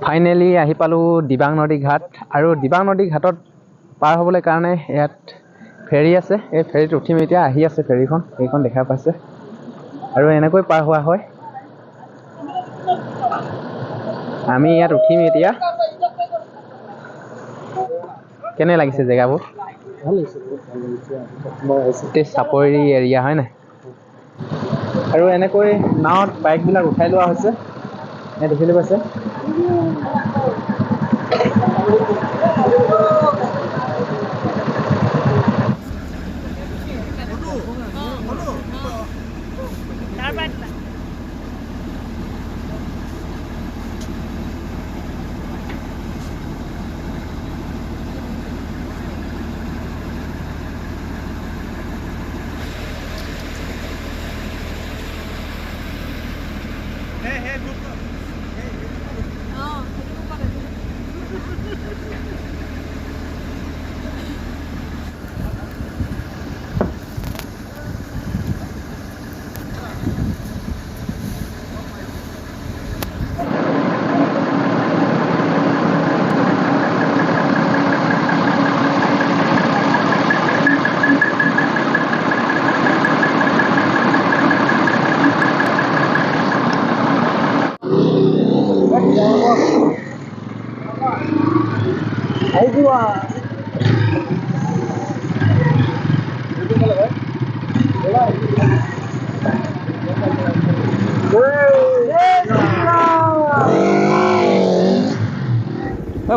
Finally আহি পালোঁ দিবাং নদী ঘাট আৰু দিবাং নদী ঘাটত পাৰ হ'বলৈ কাৰণে ইয়াত ফেৰী আছে। এই ফেৰীত উঠিম এতিয়া, আহি আছে ফেৰীখন দেখা পাইছে আৰু এনেকৈ পাৰ হোৱা হয়। আমি ইয়াত উঠিম এতিয়া। কেনে লাগিছে জেগাবোৰ? ভাল লাগিছে, বহুত ভাল লাগিছে। চাপৰি এৰিয়া হয় নাই? আৰু এনেকৈ নাৱত বাইকবিলাক উঠাই লোৱা হৈছে, দেখিবলৈ পাইছে।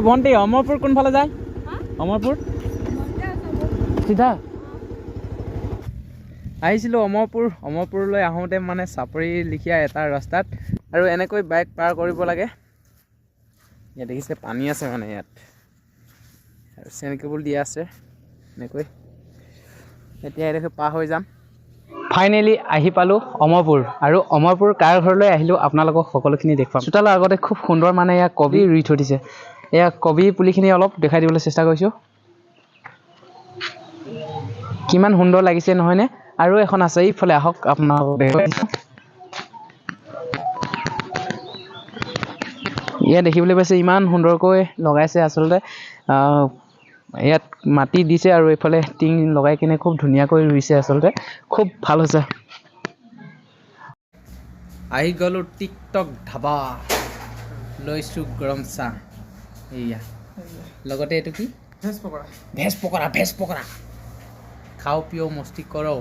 ভণ্টি, অমৰপুৰ কোনফালে যায়? অমৰপুৰ চিধা আহিছিলোঁ অমৰপুৰলৈ আহোঁতে মানে চাপৰি লিখীয়া এটা ৰাস্তাত আৰু এনেকৈ বাইক পাৰ কৰিব লাগে। ইয়াত দেখিছে পানী আছে মানে ইয়াত আৰু চেন কেবল দিয়া আছে এনেকৈ। এতিয়া এনেকৈ পাৰ হৈ যাম। ফাইনেলি আহি পালোঁ অমৰপুৰ আৰু অমৰপুৰ কাৰ ঘৰলৈ আহিলোঁ আপোনালোকক সকলোখিনি দেখুৱাম। চোতালৰ আগতে খুব সুন্দৰ মানে ইয়াত কবি ৰুই থৈ দিছে। এয়া কবি পুলিখিনি অলপ দেখাই দিবলৈ চেষ্টা কৰিছোঁ। কিমান সুন্দৰ লাগিছে নহয়নে? আৰু এখন আছে, এইফালে আহক আপোনালোকক দেখুৱাই দিছোঁ। ইয়াত দেখিবলৈ পাইছে ইমান সুন্দৰকৈ লগাইছে আচলতে। ইয়াত মাটি দিছে আৰু এইফালে টিং লগাই কিনে খুব ধুনীয়াকৈ ৰুইছে আচলতে, খুব ভাল হৈছে। আহি গ'লোঁ টিকটক ধাবা, লৈছোঁ গৰম চাহ। এয়া লগতে এইটো কি? ভেজ পকৰা। খাওঁ পিয় মস্তি কৰোঁ।